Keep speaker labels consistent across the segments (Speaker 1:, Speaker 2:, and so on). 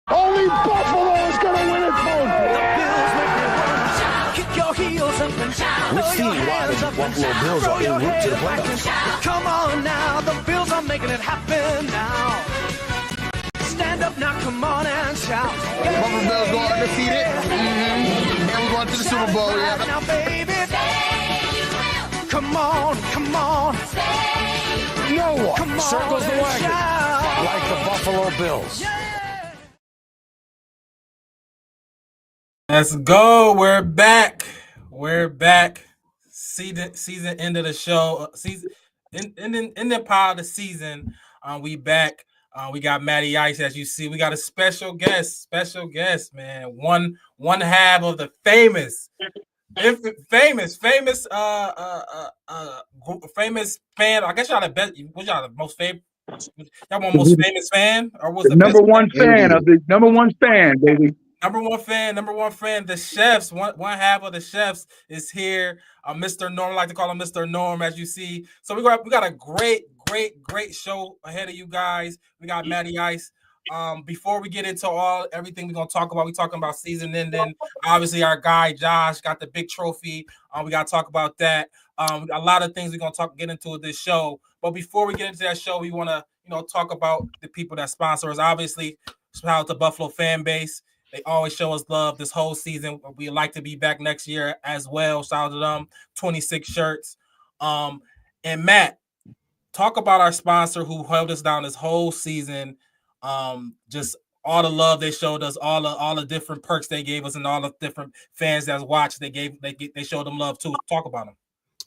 Speaker 1: Only Buffalo is going to win it, folks.
Speaker 2: The Bills make me run. Kick your heels up and shout.
Speaker 3: Let's see why the Buffalo Bills are en route to the playoffs.
Speaker 2: Come on now, the Bills are making it happen now. Stand up now, come on and shout.
Speaker 4: Buffalo Bills go undefeated. And we're going to the Super Bowl.
Speaker 2: Yeah. Now, baby, come on, come on.
Speaker 3: No one
Speaker 2: Come on
Speaker 3: circles the
Speaker 2: and
Speaker 3: wagon
Speaker 2: shout.
Speaker 3: like the Buffalo Bills.
Speaker 5: Let's go. We're back. We're back. Season end of the show. Season in the part of the season. We back. We got Matty Ice, as you see. We got a special guest, man. One half of the famous fan. I guess y'all the best. Was y'all the most famous? Y'all one most famous fan, or was the
Speaker 1: number
Speaker 5: best
Speaker 1: one fan of the number one fan, baby.
Speaker 5: Number one fan. The chefs, one half of the chefs is here. Mr. Norm, I like to call him Mr. Norm, as you see. So we got a great show ahead of you guys. We got Matty Ice. Before we get into everything we're gonna talk about, we're talking about season ending. Obviously, our guy Josh got the big trophy. We gotta talk about that. A lot of things we're gonna get into this show. But before we get into that show, we wanna talk about the people that sponsor us. Obviously, shout out to Buffalo FamBase. They always show us love this whole season. We'd like to be back next year as well. Shout out to them. 26 shirts. And Matt, talk about our sponsor who held us down this whole season. Just all the love they showed us, all the different perks they gave us, and all the different fans that watched. They showed them love too. Talk about them.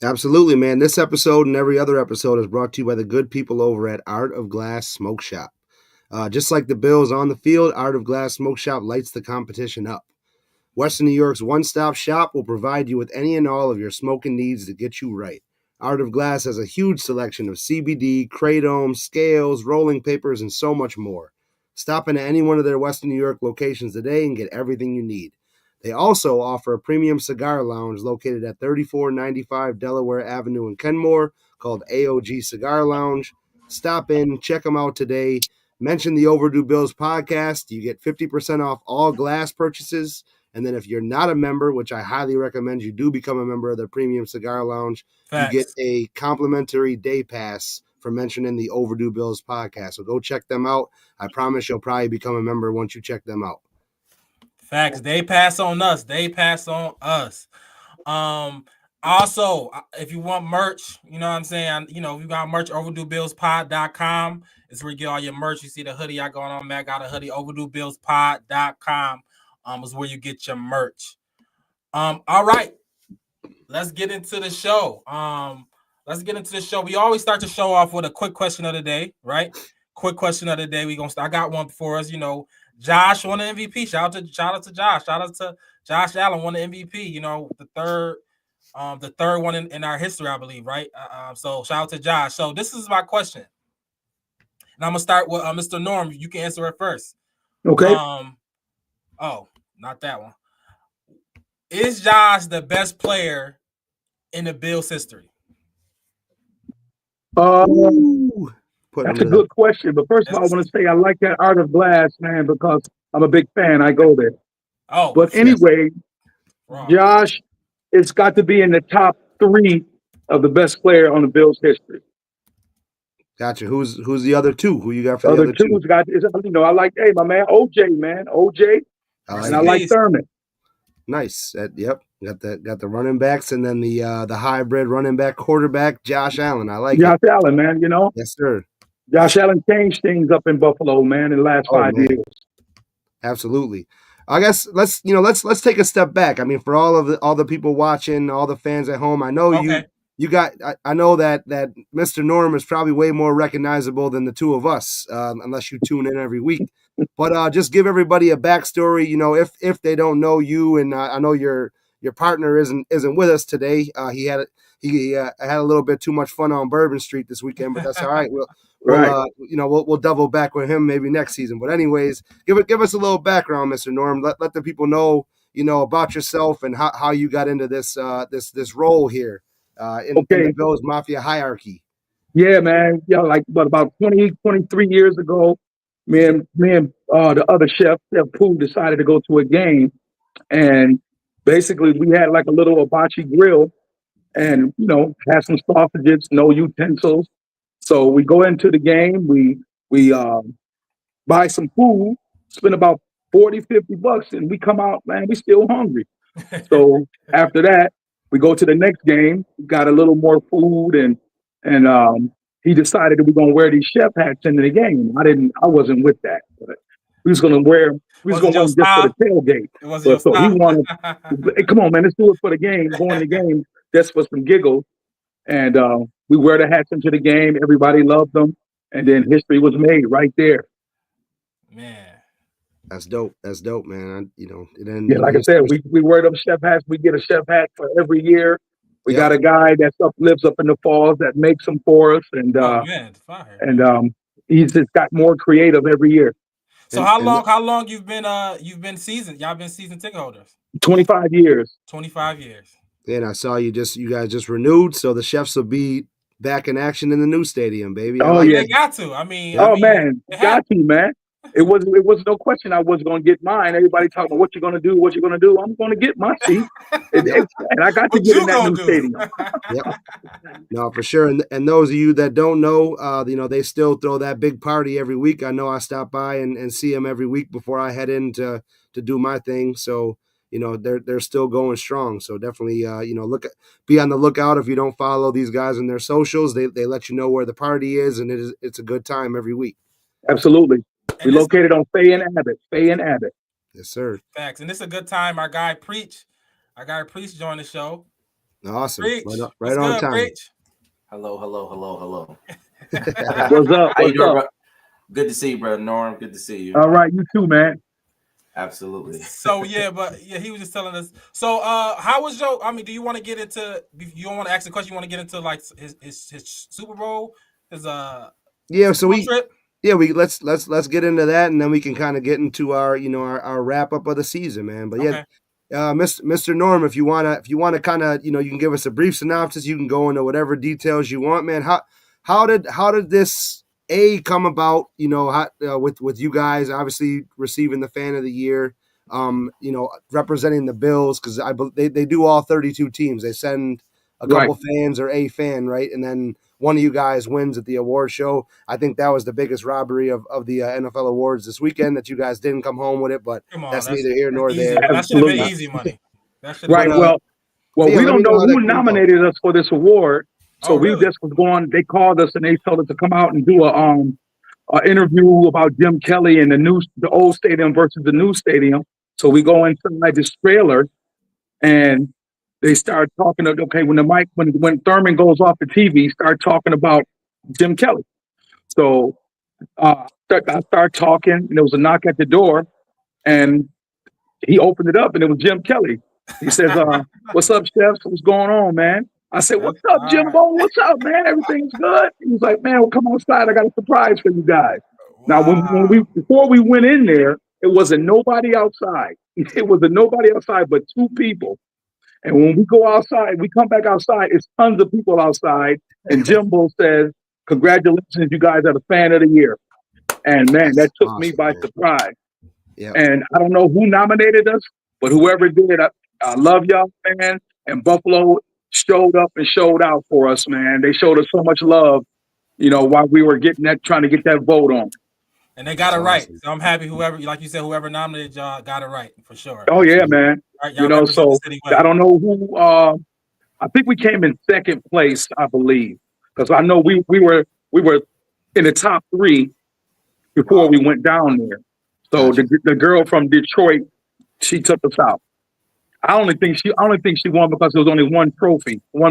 Speaker 6: Absolutely, man. This episode and every other episode is brought to you by the good people over at Art of Glass Smoke Shop. Just like the Bills on the field, Art of Glass Smoke Shop lights the competition up. Western New York's one-stop shop will provide you with any and all of your smoking needs to get you right. Art of Glass has a huge selection of CBD, kratom, scales, rolling papers, and so much more. Stop into any one of their Western New York locations today and get everything you need. They also offer a premium cigar lounge located at 3495 Delaware Avenue in Kenmore called AOG Cigar Lounge. Stop in, check them out today. Mention the Overdue Bills podcast. You get 50% off all glass purchases. And then if you're not a member, which I highly recommend you do become a member of the Premium Cigar Lounge,
Speaker 5: Facts.
Speaker 6: You get a complimentary day pass for mentioning the Overdue Bills podcast. So go check them out. I promise you'll probably become a member once you check them out.
Speaker 5: Facts. They pass on us. Also, if you want merch, you know what I'm saying? We got merch, overduebillspod.com. It's where you get all your merch. You see the hoodie I got on, Matt got a hoodie, overduebillspod.com is where you get your merch. All right. Let's get into the show. We always start the show off with a quick question of the day, right? Quick question of the day. I got one for us. Josh won the MVP. Shout out to Josh. Shout out to Josh Allen won the MVP. The third one in our history, I believe, right? So shout out to Josh. So this is my question, and I'm gonna start with Mr. Norm. You can answer it first.
Speaker 1: Okay.
Speaker 5: Not that one. Is Josh the best player in the Bills' history?
Speaker 1: That's a good question. But first of all, I want to say I like that Art of Glass, man, because I'm a big fan. I go there. But anyway, Josh, it's got to be in the top 3 of the best player on the Bills' history.
Speaker 6: Gotcha. Who's the other two? Who you got for the other two?
Speaker 1: I like, my man, OJ, man. OJ. I like Thurman.
Speaker 6: Nice. Yep. Got the running backs and then the hybrid running back quarterback, Josh Allen. I like
Speaker 1: Josh Allen, man,
Speaker 6: Yes, sir.
Speaker 1: Josh Allen changed things up in Buffalo, man, in the last 5 years.
Speaker 6: Absolutely. I guess let's take a step back. I mean, for all the people watching, all the fans at home, I know I know that Mr. Norm is probably way more recognizable than the two of us, unless you tune in every week. But just give everybody a backstory. If they don't know you, and I know your partner isn't with us today. He had a little bit too much fun on Bourbon Street this weekend, but that's all right. We'll double back with him maybe next season. But anyways, give us a little background, Mr. Norm. Let the people know about yourself and how you got into this role here in the Bills Mafia hierarchy.
Speaker 1: Yeah, man. About 23 years ago, me and the other chef Pooh, decided to go to a game, and basically we had like a little hibachi grill, and had some sausages, no utensils. So we go into the game, we buy some food, spend about 40-50 bucks, and we come out, man, we still hungry. So after that, we go to the next game, got a little more food, and he decided that we're gonna wear these chef hats into the game. I wasn't with that, but we was gonna wear them just for the tailgate. But so he wanted, hey, come on, man, let's do it for the game, go in the game just for some giggles. And we wear the hats into the game. Everybody loved them, and then history was made right there.
Speaker 5: Man,
Speaker 6: that's dope. That's dope, man.
Speaker 1: Like I said, we wear them chef hats. We get a chef hat for every year. We got a guy that lives up in the falls that makes them for us, and he's just got more creative every year.
Speaker 5: So how long you've been season? Y'all been season ticket holders?
Speaker 1: 25 years.
Speaker 5: 25 years.
Speaker 6: And I saw you guys just renewed, so the chefs will be back in action in the new stadium, baby.
Speaker 5: They got to.
Speaker 1: Man, got to, man. It was no question I was going to get mine. Everybody talking about what you're going to do, what you're going to do. I'm going to get my seat, and I got to get in that new stadium.
Speaker 6: Yep. No, for sure. And those of you that don't know, they still throw that big party every week. I know I stop by and see them every week before I head in to do my thing. So. They're still going strong. So definitely, be on the lookout. If you don't follow these guys on their socials, they let you know where the party is, and it's a good time every week.
Speaker 1: Absolutely. We located on Fay and Abbott.
Speaker 6: Yes, sir.
Speaker 5: Facts. And it's a good time. Our guy Preach joined the show.
Speaker 6: Awesome.
Speaker 5: Preach.
Speaker 6: Right on time.
Speaker 5: Preach?
Speaker 7: Hello.
Speaker 1: What's up?
Speaker 7: How you doing, bro? Good to see you, brother Norm. Good to see you.
Speaker 1: All right, you too, man.
Speaker 7: Absolutely.
Speaker 5: So he was just telling us. So how was your? Do you want to get into? You don't want to ask the question. You want to get into like his Super Bowl? His
Speaker 6: So
Speaker 5: trip?
Speaker 6: let's get into that, and then we can kind of get into our our wrap up of the season, man. But Mr. Norm, if you wanna kind of you can give us a brief synopsis. You can go into whatever details you want, man. How did this come about, with you guys obviously receiving the fan of the year, representing the Bills, because they do all 32 teams. They send a couple fans or a fan, right? And then one of you guys wins at the award show. I think that was the biggest robbery of the NFL awards this weekend, that you guys didn't come home with it, but that's neither here nor there.
Speaker 5: That should have been easy money.
Speaker 1: Right. Well, we don't know who nominated us for this award. So we just was going. They called us and they told us to come out and do a interview about Jim Kelly and the old stadium versus the new stadium. So we go inside this trailer, and they start talking. When Thurman goes off the TV, start talking about Jim Kelly. So I start talking, and there was a knock at the door, and he opened it up, and it was Jim Kelly. He says, "What's up, chefs? What's going on, man?" I said, "What's up, Jimbo? What's up, man? Everything's good." He was like, "Man, well, come outside. I got a surprise for you guys." Now, before we went in there, it wasn't nobody outside. It wasn't nobody outside but two people. And when we go outside, we come back outside, it's tons of people outside. And Jimbo says, "Congratulations, you guys are the fan of the year." And man, that took me by surprise. Yeah. And I don't know who nominated us, but whoever did, I love y'all, man. And Buffalo showed up and showed out for us, man. They showed us so much love, while we were trying to get that vote on.
Speaker 5: And they got it right. So I'm happy whoever nominated y'all got it right for sure.
Speaker 1: Oh yeah, man. Right, so I don't know who. I think we came in second place, I believe, because I know we were in the top 3 before we went down there. So the girl from Detroit, she took us out. I only think she won because there was only one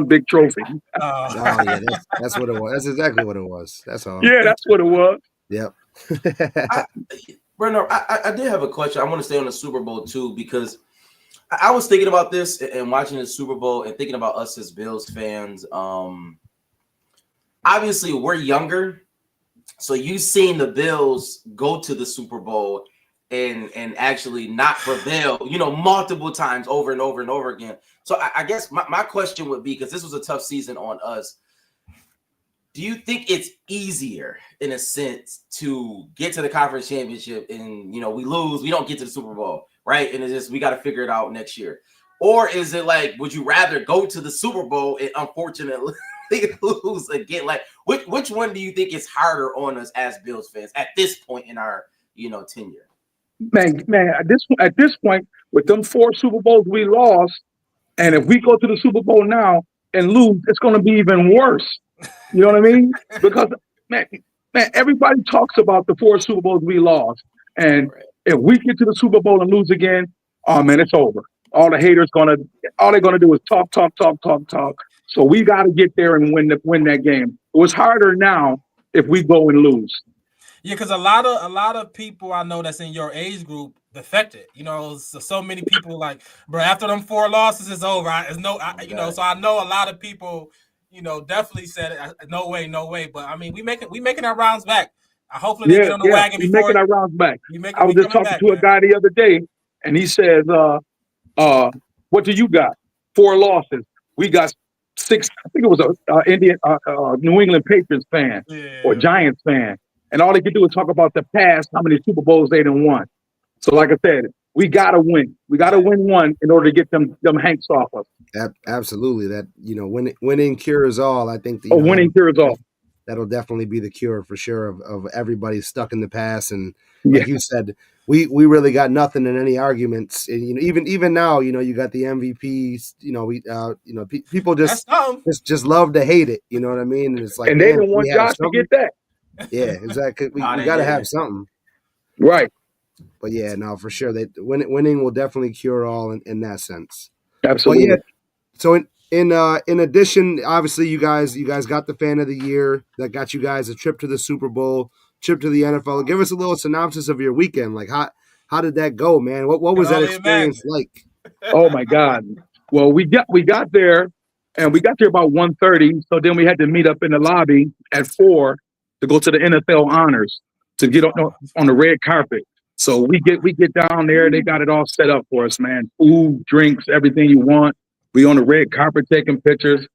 Speaker 1: big trophy.
Speaker 6: Yeah, that's what it was. That's exactly what it was. That's all.
Speaker 1: Yeah, that's what it was.
Speaker 6: Yep.
Speaker 7: Bernard, I did have a question. I want to stay on the Super Bowl too, because I was thinking about this and watching the Super Bowl and thinking about us as Bills fans. Obviously, we're younger, so you've seen the Bills go to the Super Bowl and actually not prevail, multiple times over and over and over again. So I guess my question would be, because this was a tough season on us, do you think it's easier in a sense to get to the conference championship and we lose, we don't get to the Super Bowl, right? And it's just we got to figure it out next year. Or is it like, would you rather go to the Super Bowl and unfortunately lose again? Like, which one do you think is harder on us as Bills fans at this point in our tenure?
Speaker 1: Man, at this point, with them 4 Super Bowls we lost, and if we go to the Super Bowl now and lose, it's going to be even worse. You know what I mean? Because man, everybody talks about the 4 Super Bowls we lost, and if we get to the Super Bowl and lose again, oh man, it's over. All the haters all they're gonna do is talk. So we got to get there and win that game. It was harder now if we go and lose.
Speaker 5: Yeah, because a lot of people I know that's in your age group defected. So many people like, bro, after them 4 losses, it's over. So I know a lot of people, definitely said no way. But I mean, we making our rounds back. Hopefully they get on the wagon before.
Speaker 1: Making our rounds back. I was just talking to a guy the other day, and he says, what do you got? 4 losses. We got 6. I think it was a New England Patriots fan or Giants fan. And all they could do is talk about the past, how many Super Bowls they done won. So like I said, we got to win. We got to win one in order to get them hanks off us.
Speaker 6: Absolutely. That, winning cures all. I think
Speaker 1: winning cures all.
Speaker 6: That'll definitely be the cure for sure of everybody stuck in the past. And like you said, we really got nothing in any arguments. And, even now, you got the MVPs. People just love to hate it. You know what I mean? And it's like,
Speaker 1: and they don't want Josh to get that.
Speaker 6: Yeah, exactly. We got to have something,
Speaker 1: right?
Speaker 6: But yeah, no, for sure. Winning will definitely cure all in that sense.
Speaker 1: Absolutely.
Speaker 6: But yeah, so in addition, obviously, you guys got the Fan of the Year that got you guys a trip to the Super Bowl, trip to the NFL. Give us a little synopsis of your weekend. Like how did that go, man? What was that experience like?
Speaker 1: Oh my God! Well, we got there, and we got there about 1:30. So then we had to meet up in the lobby at 4 to go to the NFL honors to get on the red carpet. So we get down there. They got it all set up for us, man. Food, drinks, everything you want. We on the red carpet taking pictures.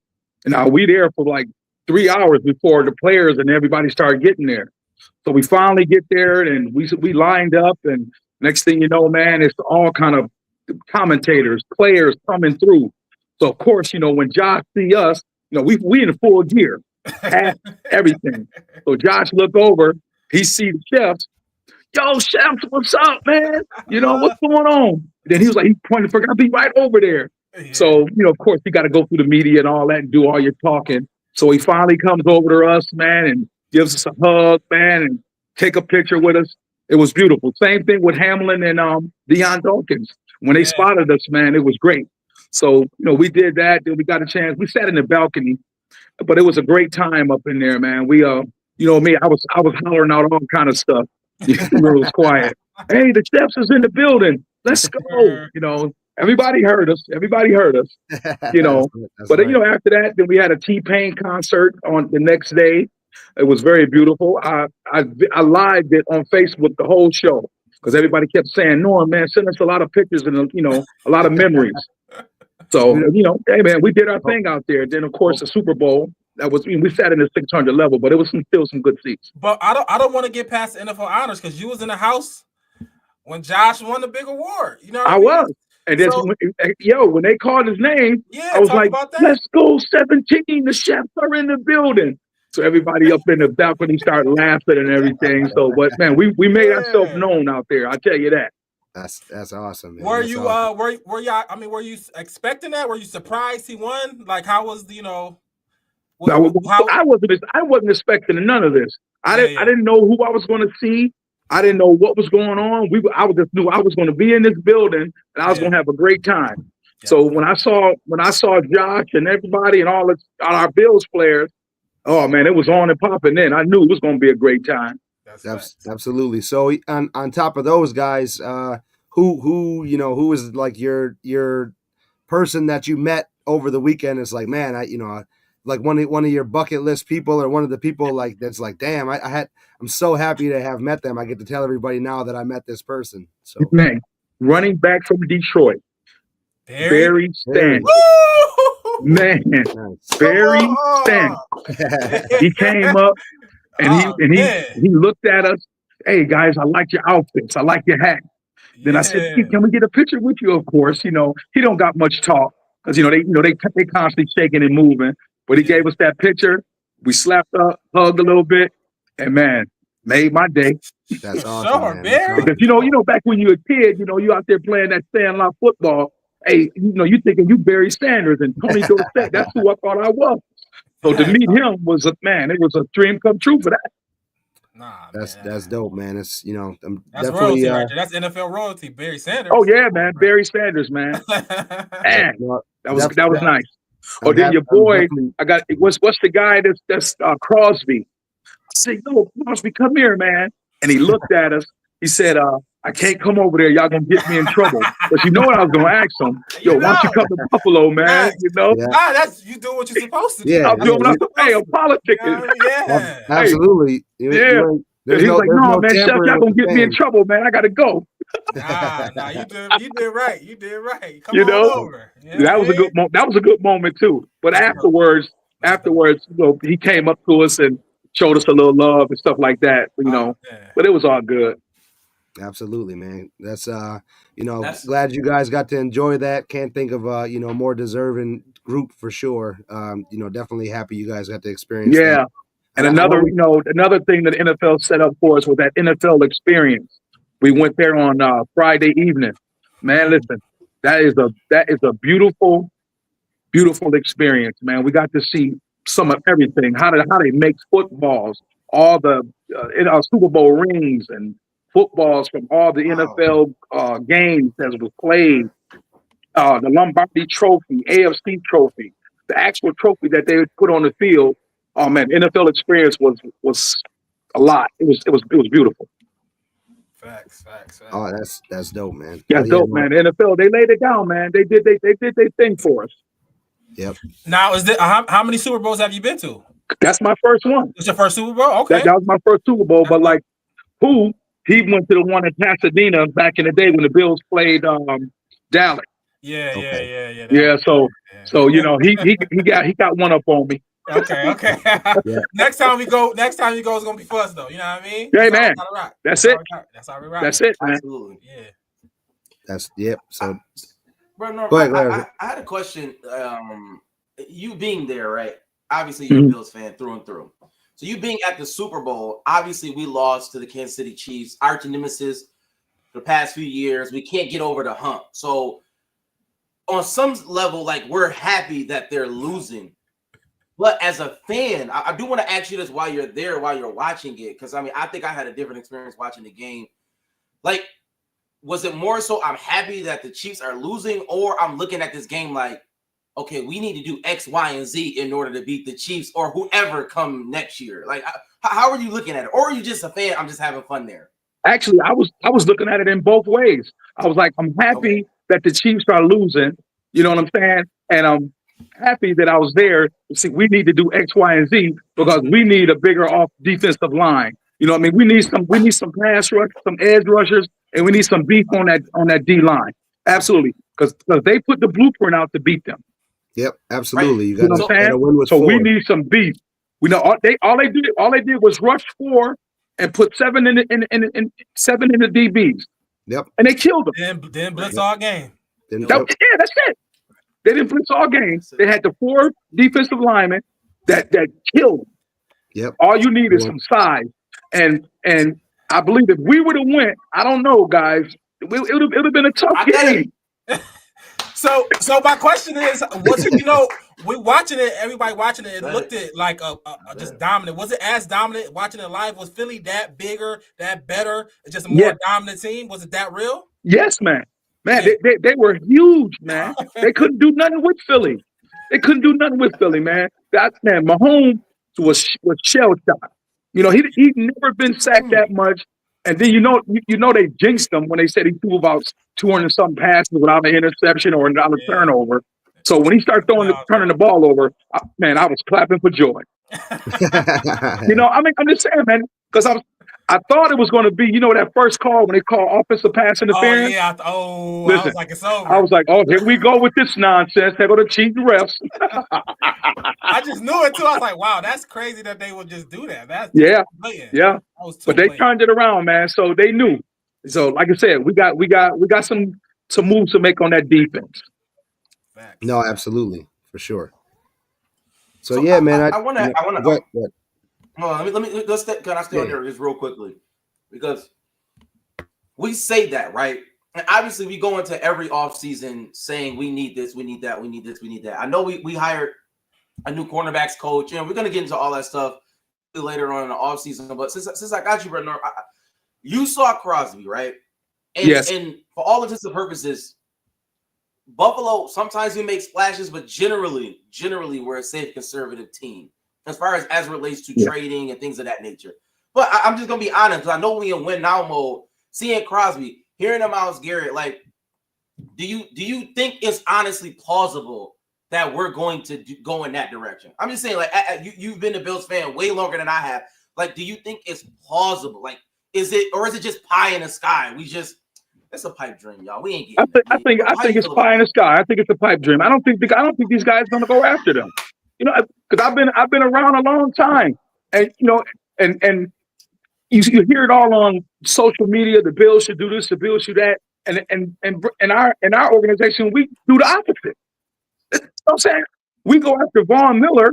Speaker 1: And now we there for like 3 hours before the players and everybody started getting there. So we finally get there and we lined up. And next thing you know, man, it's all kind of commentators, players coming through. So of course, when Josh see us, we in full gear. Everything. So Josh look over, he see the chefs. Yo, chefs, what's up, man? What's going on? Then he was like, he pointed for, I'll be right over there. Yeah. So, of course, you got to go through the media and all that and do all your talking. So he finally comes over to us, man, and gives us a hug, man, and take a picture with us. It was beautiful. Same thing with Hamlin and Deion Dawkins. When they spotted us, man, it was great. So, we did that. Then we got a chance. We sat in the balcony. But it was a great time up in there, man. We, me, I was hollering out all kind of stuff. It was quiet. Hey, the chefs is in the building. Let's go. Everybody heard us. But after that, then we had a T-Pain concert on the next day. It was very beautiful. I lived it on Facebook the whole show because everybody kept saying, "Norm, man, send us a lot of pictures and a lot of memories." So, hey, man, we did our thing out there. Then, of course, the Super Bowl, we sat in the 600 level, but it was still some good seats.
Speaker 5: But I don't want to get past the NFL honors because you was in the house when Josh won the big award.
Speaker 1: I was. And then, when they called his name, I was like, let's go 17. The chefs are in the building. So everybody up in the balcony started laughing and everything. So, but, man, we made ourselves known out there. I'll tell you that.
Speaker 6: That's awesome, man.
Speaker 5: Were you were you expecting that? Were you surprised he won? Like, how was I
Speaker 1: wasn't expecting none of this. I didn't know who I was going to see. I didn't know what was going on. I just knew I was going to be in this building and I was going to have a great time. Yeah. So when I saw Josh and everybody and all our Bills players, oh man, it was on and popping. Then I knew it was going to be a great time.
Speaker 6: Absolutely. So on top of those guys, who was like your person that you met over the weekend is like, man, like one of your bucket list people or one of the people like that's like, damn, I'm so happy to have met them. I get to tell everybody now that I met this person. So
Speaker 1: man, running back from Detroit, Barry Sanders. Man, Barry Sanders. He came up and he looked at us. Hey guys, I like your outfits. I like your hat. Then I said, hey, can we get a picture with you? Of course, he don't got much talk because they constantly shaking and moving. But he gave us that picture. We slapped up, hugged a little bit, and man, made my day.
Speaker 6: That's awesome.
Speaker 5: Sure, man.
Speaker 1: Because back when you were a kid, you out there playing that sandlot football. Hey, you thinking you Barry Sanders and Tony Dorsett. That's who I thought I was. So to meet him it was a dream come true for that.
Speaker 5: Nah,
Speaker 6: that's dope, man. It's I'm
Speaker 5: that's
Speaker 6: definitely
Speaker 5: royalty right there. That's NFL royalty, Barry Sanders.
Speaker 1: Oh yeah, man, Barry Sanders, man. Man, that was nice. Oh, then your boy, I got what's the guy that's Crosby? I said, yo, Crosby, come here, man. And he looked at us. He said, I can't come over there. Y'all gonna get me in trouble. But you know what I was gonna ask him? Yo, why don't you come to Buffalo, man?
Speaker 5: That's you do what you're supposed to do.
Speaker 1: Yeah, I'm doing what I'm politicking.
Speaker 5: Yeah,
Speaker 6: absolutely.
Speaker 1: He's like, no, man, Chef, y'all gonna get me in trouble, man. I gotta go.
Speaker 5: Nah, you did right. You did right. Come on over.
Speaker 1: That was a good moment. That was a good moment too. But afterwards, he came up to us and showed us a little love and stuff like that. But it was all good.
Speaker 6: Absolutely, man. That's glad you guys got to enjoy that. Can't think of more deserving group for sure. Definitely happy you guys got to experience that.
Speaker 1: And another thing that NFL set up for us was that NFL experience. We went there on Friday evening. Man, listen, that is a beautiful, beautiful experience, man. We got to see some of everything. How they make footballs, all the Super Bowl rings and footballs from all the NFL games that was played. The Lombardi Trophy, AFC Trophy, the actual trophy that they would put on the field. Oh man, NFL experience was a lot. It was beautiful.
Speaker 5: Facts.
Speaker 6: Oh, that's dope, man.
Speaker 1: Yeah, dope, man. The NFL, they laid it down, man. They did their thing for us.
Speaker 6: Yep.
Speaker 5: Now, how many Super Bowls have you been to?
Speaker 1: That's my first one.
Speaker 5: It's your first Super Bowl? Okay.
Speaker 1: That was my first Super Bowl, but like he went to the one in Pasadena back in the day when the Bills played Dallas.
Speaker 5: Yeah.
Speaker 1: So he got one up on me.
Speaker 5: Okay. Yeah. Next time you go, it's gonna be fun though. You know what I mean?
Speaker 1: Yeah, man. That's it.
Speaker 5: That's how we rock.
Speaker 1: That's it, man.
Speaker 7: Absolutely.
Speaker 5: Yeah.
Speaker 6: So,
Speaker 7: bro, Norm,
Speaker 6: go ahead,
Speaker 7: I had a question. You being there, right? Obviously, you're a Bills fan through and through. So you being at the Super Bowl, obviously we lost to the Kansas City Chiefs, arch nemesis for the past few years. We can't get over the hump. So on some level, like we're happy that they're losing. But as a fan, I do want to ask you this while you're there, while you're watching it, because I think I had a different experience watching the game. Like, was it more so I'm happy that the Chiefs are losing, or I'm looking at this game like, okay, we need to do X, Y, and Z in order to beat the Chiefs or whoever come next year? Like, how are you looking at it? Or are you just a fan? I'm just having fun there.
Speaker 1: Actually, I was looking at it in both ways. I was like, I'm happy that the Chiefs are losing. You know what I'm saying? And I'm happy that I was there to see we need to do X, Y, and Z because we need a bigger off defensive line. You know what I mean? We need some pass rush, some edge rushers, and we need some beef on that D line. Absolutely. Because they put the blueprint out to beat them.
Speaker 6: Yep, absolutely.
Speaker 1: Right. You know what I'm saying? So we need some beef. We know all they did was rush 4 and put 7 in the DBs.
Speaker 6: Yep.
Speaker 1: And they killed them.
Speaker 5: Didn't blitz all game.
Speaker 1: That's it. They didn't blitz all game. They had the 4 defensive linemen that killed them.
Speaker 6: Yep.
Speaker 1: All you need is some size. And I believe if we would have went, I don't know, guys, it would have been a tough game.
Speaker 5: So my question is, we watching it, everybody watching it, it looked like a just dominant. Was it as dominant watching it live? Was Philly that bigger, that better, just a more dominant team? Was it that real? Yes, man.
Speaker 1: Man, they were huge, man. They couldn't do nothing with Philly. Man. Mahomes was shell-shocked. You know, he'd never been sacked that much. And then they jinxed him when they said he threw about 200-something passes without an interception or without a turnover. So when he started turning the ball over, I was clapping for joy. I'm just saying, man, because I thought it was going to be, that first call when they call offensive pass interference.
Speaker 5: Oh, yeah.
Speaker 1: Listen,
Speaker 5: I was like, it's over.
Speaker 1: I was like, oh, here we go with this nonsense. They're going to cheat the refs.
Speaker 5: I just knew it, too. I was like, wow, that's crazy that they would just do that. That's
Speaker 1: yeah. But they
Speaker 5: blatant.
Speaker 1: turned it around, man. So they knew. So, like I said, we got some moves to make on that defense.
Speaker 5: Facts.
Speaker 6: No, absolutely, for sure. So yeah, man.
Speaker 7: I want to.
Speaker 6: What?
Speaker 7: Can I stay on there just real quickly? Because we say that, right? And obviously we go into every offseason saying we need this, we need that, we need this, we need that. I know we hired a new cornerbacks coach, and we're gonna get into all that stuff later on in the offseason. But since I got you, Brett, you saw Crosby, right? And,
Speaker 1: yes.
Speaker 7: And for all intents and purposes, Buffalo, sometimes we make splashes, but generally we're a safe conservative team as far as it relates to trading and things of that nature. But I'm just gonna be honest, because I know we in win now mode. Seeing Crosby, hearing Myles Garrett, like, do you think it's honestly plausible that we're going to go in that direction? I'm just saying, like, you've been a Bills fan way longer than I have. Like, do you think it's plausible? Like, is it just pie in the sky? It's a pipe dream, y'all. We ain't getting.
Speaker 1: I think it's pie in the sky. I think it's a pipe dream. I don't think these guys are going to go after them. Because I've been around a long time, and and you hear it all on social media. The Bills should do this. The Bills should do that. And in our organization, we do the opposite. You know what I'm saying? We go after Von Miller.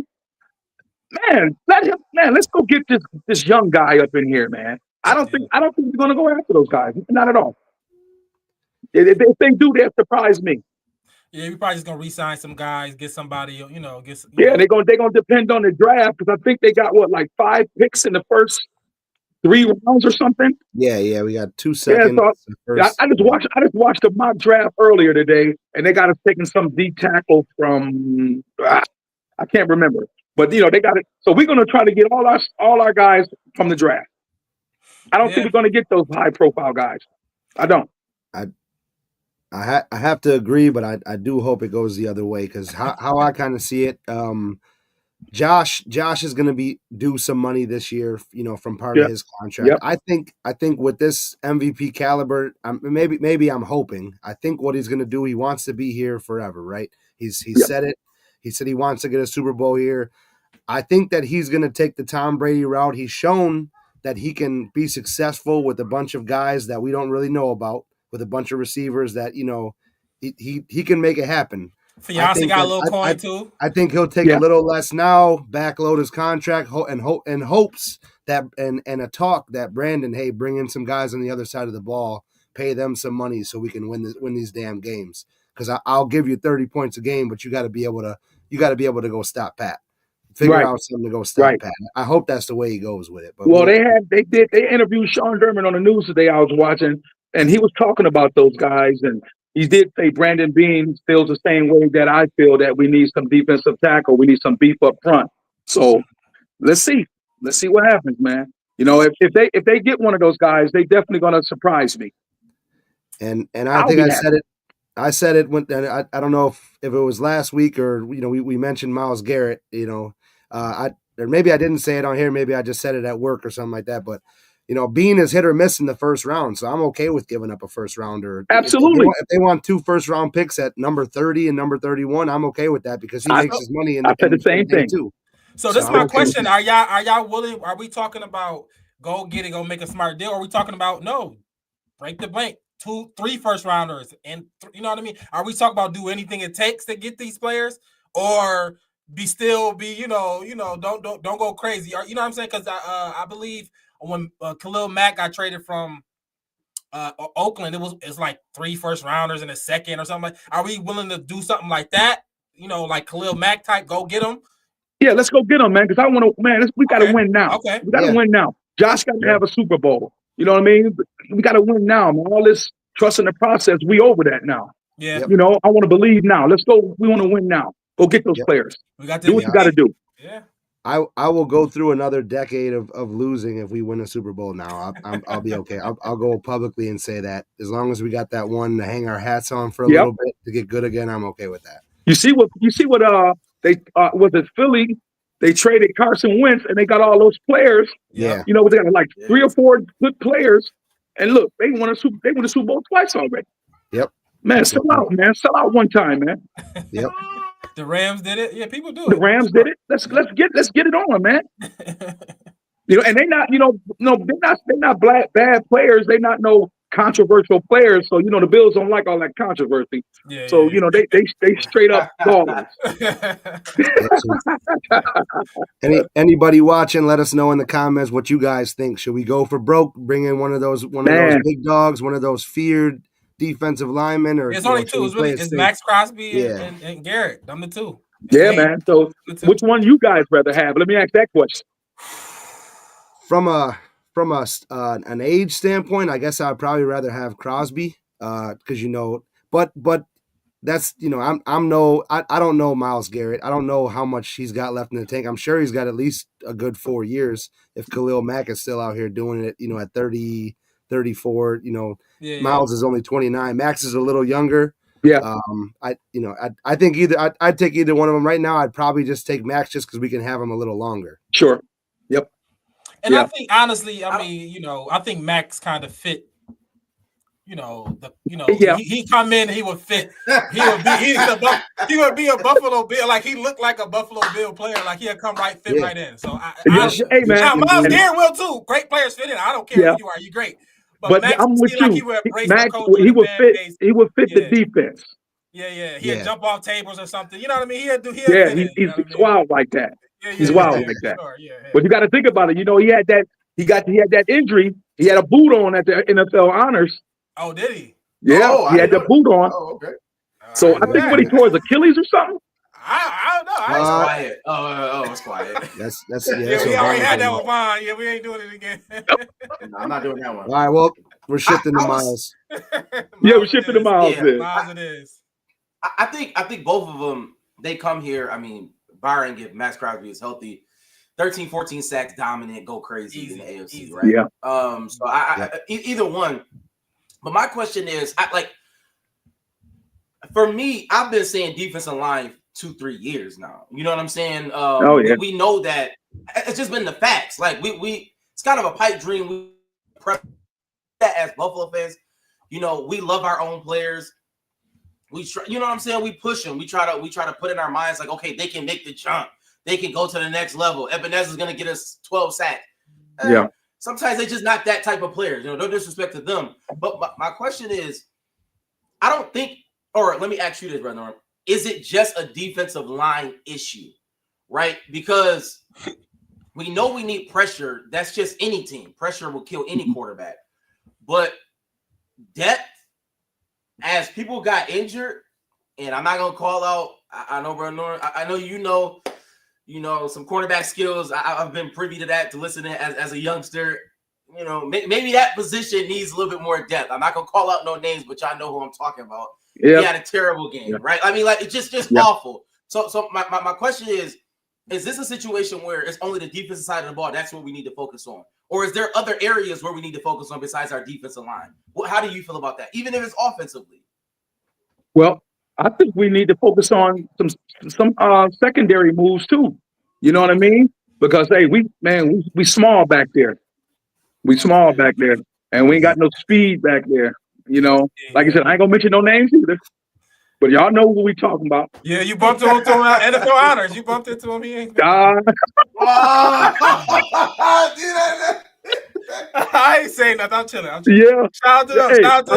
Speaker 1: Man, let's go get this young guy up in here, man. I don't think we're going to go after those guys. Not at all. If they do, they'll surprise me.
Speaker 5: Yeah, we're probably just gonna re-sign some guys, get somebody,
Speaker 1: they're gonna depend on the draft, because I think they got like 5 picks in the first 3 rounds or something.
Speaker 6: Yeah, we got 2 seconds.
Speaker 1: Yeah, I just watched a mock draft earlier today, and they got us taking some D tackle from I can't remember, but they got it. So we're gonna try to get all our guys from the draft. I don't think we're gonna get those high profile guys. I don't.
Speaker 6: I have to agree, but I do hope it goes the other way, because how I kind of see it, Josh is going to due some money this year, from part of his contract. Yep. I think with this MVP caliber, maybe I'm hoping. I think what he's going to do, he wants to be here forever, right? He said it. He said he wants to get a Super Bowl here. I think that he's going to take the Tom Brady route. He's shown that he can be successful with a bunch of guys that we don't really know about, with a bunch of receivers that, he can make it happen.
Speaker 5: Fiance got a little coin too.
Speaker 6: I think he'll take a little less now, backload his contract, and hopes that and a talk that Brandon, hey, bring in some guys on the other side of the ball, pay them some money so we can win these damn games. Because I'll give you 30 points a game, but you got to be able to go stop Pat. Figure out something to go stop Pat. I hope that's the way he goes with it. But
Speaker 1: they interviewed Sean Dermott on the news today. I was watching, and he was talking about those guys, and he did say Brandon Beane feels the same way that I feel, that we need some defensive tackle. We need some beef up front. So let's see what happens, man. If they get one of those guys, they definitely going to surprise me.
Speaker 6: And I think I said it when I don't know if it was last week or we mentioned Myles Garrett. Or maybe I didn't say it on here. Maybe I just said it at work or something like that. But Bean is hit or miss in the first round, so I'm okay with giving up a first rounder.
Speaker 1: Absolutely.
Speaker 6: If they want 2 first round picks at number 30 and number 31, I'm okay with that, because he makes his money.
Speaker 1: I said the same thing
Speaker 6: too.
Speaker 5: So this is my question: Are y'all willing? Are we talking about go get it, go make a smart deal? Or are we talking about no, break the bank, 2, 3 first rounders, and you know what I mean? Are we talking about do anything it takes to get these players, or don't go crazy? Or, you know what I'm saying? Because I believe when Khalil Mack got traded from Oakland, it's like 3 first rounders and a second or something. Are we willing to do something like that? Like Khalil Mack type, go get him.
Speaker 1: Yeah, let's go get him, man. Because I want to, man. We got to win now.
Speaker 5: Okay,
Speaker 1: we got to win now. Josh got to have a Super Bowl. You know what I mean? We got to win now, man. All this trust in the process, we over that now.
Speaker 5: Yeah.
Speaker 1: I want to believe now. Let's go. We want to win now. Go get those players.
Speaker 5: We got
Speaker 1: do what you got to do.
Speaker 5: Yeah.
Speaker 6: I will go through another decade of losing if we win a Super Bowl now. I'll be okay. I'll go publicly and say that as long as we got that one to hang our hats on for a little bit to get good again, I'm okay with that.
Speaker 1: You see what they was it Philly They traded Carson Wentz, and they got all those players.
Speaker 6: Yeah.
Speaker 1: You know, they got like 3 or 4 good players. And look, they won the Super Bowl twice already.
Speaker 6: Yep.
Speaker 1: Man, sell out, man. Sell out one time, man.
Speaker 6: Yep.
Speaker 5: The Rams did it. Yeah, people do it.
Speaker 1: The Rams did it. Let's get it on, man. You know, and they not, you know, no, they're not bad players. They not no controversial players. So, you know, the Bills don't like all that controversy.
Speaker 5: Yeah,
Speaker 1: so, you know, they straight up dogs.
Speaker 6: Anybody watching, let us know in the comments what you guys think. Should we go for broke, bring in one of those big dogs, one of those feared defensive linemen, or
Speaker 5: it's only 2. It's Max Crosby and Garrett. I'm the 2.
Speaker 1: Yeah, man. So which one you guys rather have? Let me ask that question.
Speaker 6: From an age standpoint, I guess I'd probably rather have Crosby, because you know, but that's, you know, I don't know Myles Garrett. I don't know how much he's got left in the tank. I'm sure he's got at least a good 4 years if Khalil Mack is still out here doing it, you know, at 30, 34, you know. Myles is only 29. Max is a little younger.
Speaker 1: Yeah.
Speaker 6: I think I'd take either one of them right now. I'd probably just take Max just because we can have him a little longer.
Speaker 1: Sure. Yep.
Speaker 5: And I think honestly, I mean, you know, I think Max kind of fit. He come in, he would fit. He would be a Buffalo Bill. Like, he looked like a Buffalo Bill player. Like, he'll come right in. So
Speaker 1: hey man,
Speaker 5: Myles Garrett will too. Great players fit in. I don't care who you are. You're great.
Speaker 1: But
Speaker 5: Max,
Speaker 1: I'm with you.
Speaker 5: like he would embrace the culture.
Speaker 1: He would fit. He would fit the defense.
Speaker 5: Yeah. He'd jump off tables or something. You know what I mean?
Speaker 1: He's wild like that. He's wild like that. Sure, But you got to think about it. You know, he had that injury. He had a boot on at the NFL honors.
Speaker 5: Oh, did he?
Speaker 1: Yeah, he had the boot on.
Speaker 4: Oh, okay.
Speaker 1: So I think what he tore his Achilles or something.
Speaker 5: I don't know. It's
Speaker 7: quiet. It's quiet.
Speaker 6: That's
Speaker 5: we already had that with Vaughn. Yeah, we ain't doing it again.
Speaker 7: No, I'm not doing that one.
Speaker 6: All right, well, we're shifting to Myles.
Speaker 1: We're shifting to Myles.
Speaker 5: Myles it is.
Speaker 7: I think both of them, they come here. I mean, barring if Max Crosby is healthy, 13, 14 sacks, dominant, go crazy in the AFC, right?
Speaker 1: Yeah.
Speaker 7: So either one. But my question is, for me, I've been saying defensive line 2-3 years now. You know what I'm saying? We know that it's just been the facts. Like we it's kind of a pipe dream. We prep that as Buffalo fans. You know, we love our own players. We try, you know what I'm saying? We push them. We try to put in our minds like, okay, they can make the jump. They can go to the next level. Ebenezer's gonna get us 12 sacks. Sometimes they're just not that type of players. You know, no disrespect to them. But my question is, I don't think, or let me ask you this, Brother Norm. Is it just a defensive line issue, right? Because we know we need pressure. That's just any team. Pressure will kill any quarterback. But depth, as people got injured, and I'm not going to call out, I know, Brother Norm, I know you know some cornerback skills. I've been privy to that, to listen to as a youngster. You know, maybe that position needs a little bit more depth. I'm not going to call out no names, but y'all know who I'm talking about. He had a terrible game, right? I mean, like, it's just awful. So my question is this a situation where it's only the defensive side of the ball? That's what we need to focus on. Or is there other areas where we need to focus on besides our defensive line? How do you feel about that? Even if it's offensively.
Speaker 1: Well, I think we need to focus on some secondary moves too. You know what I mean? Because hey, we small back there. We small back there, and we ain't got no speed back there. You know, like I said, I ain't gonna mention no names either, but y'all know what we talking about.
Speaker 5: Yeah, you bumped into him NFL honors. You bumped into him. He ain't. I ain't saying nothing. I'm chilling.
Speaker 1: Yeah.
Speaker 5: Shout out to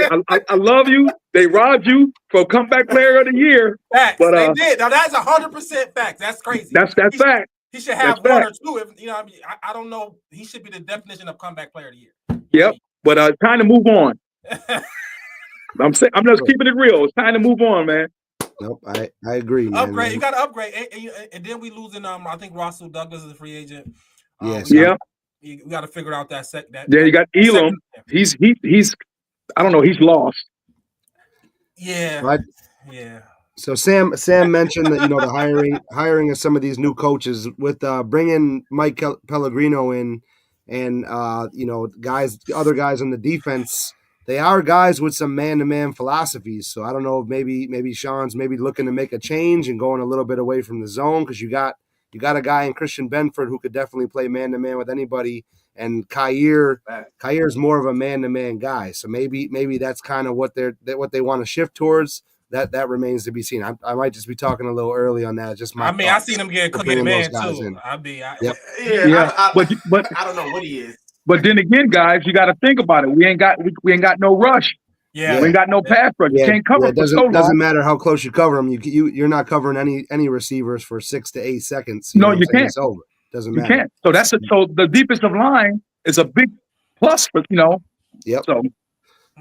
Speaker 5: them.
Speaker 1: I love you. They robbed you for comeback player of the year.
Speaker 5: Facts. But they did. Now that's 100% facts. That's crazy.
Speaker 1: That's fact.
Speaker 5: He should have one or two. If you know, I don't know. He should be the definition of comeback player of the year.
Speaker 1: Yep. But time to move on. I'm just keeping it real. It's time to move on, man.
Speaker 6: Nope, I agree. Man.
Speaker 5: Upgrade. You got to upgrade, and then we losing. I think Russell Douglas is a free agent.
Speaker 6: Yes.
Speaker 5: We got to figure out that set.
Speaker 1: Yeah, you got Elam. He's. I don't know. He's lost.
Speaker 5: Yeah.
Speaker 6: Right.
Speaker 5: Yeah.
Speaker 6: So Sam mentioned that, you know, the hiring of some of these new coaches with bringing Mike Pellegrino in, and you know, other guys on the defense. They are guys with some man-to-man philosophies. So I don't know if maybe Sean's maybe looking to make a change and going a little bit away from the zone, because you got you got a guy in Christian Benford who could definitely play man-to-man with anybody, and Kair's more of a man-to-man guy. So maybe that's kind of what they want to shift towards. That remains to be seen. I might just be talking a little early on that. Just my
Speaker 5: I seen him get a man too.
Speaker 1: But
Speaker 7: I don't know what he is.
Speaker 1: But then again, guys, you got to think about it. We ain't got no rush.
Speaker 5: Yeah,
Speaker 1: we ain't got no pass rush. You can't cover for so long.
Speaker 6: It doesn't matter how close you cover them. You're not covering any receivers for 6 to 8 seconds.
Speaker 1: No, you can't.
Speaker 6: It's over. Doesn't matter.
Speaker 1: You can't. So the defensive line is a big plus for
Speaker 6: Yep.
Speaker 1: So.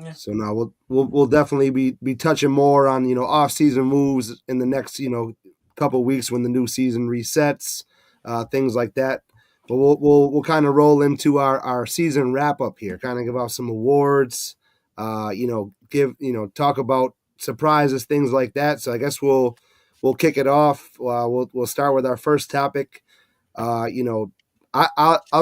Speaker 6: Yeah. So now we'll definitely be touching more on off-season moves in the next couple of weeks when the new season resets, things like that. But we'll kind of roll into our season wrap up here, kind of give out some awards, talk about surprises, things like that. So I guess we'll kick it off. We'll start with our first topic. I'll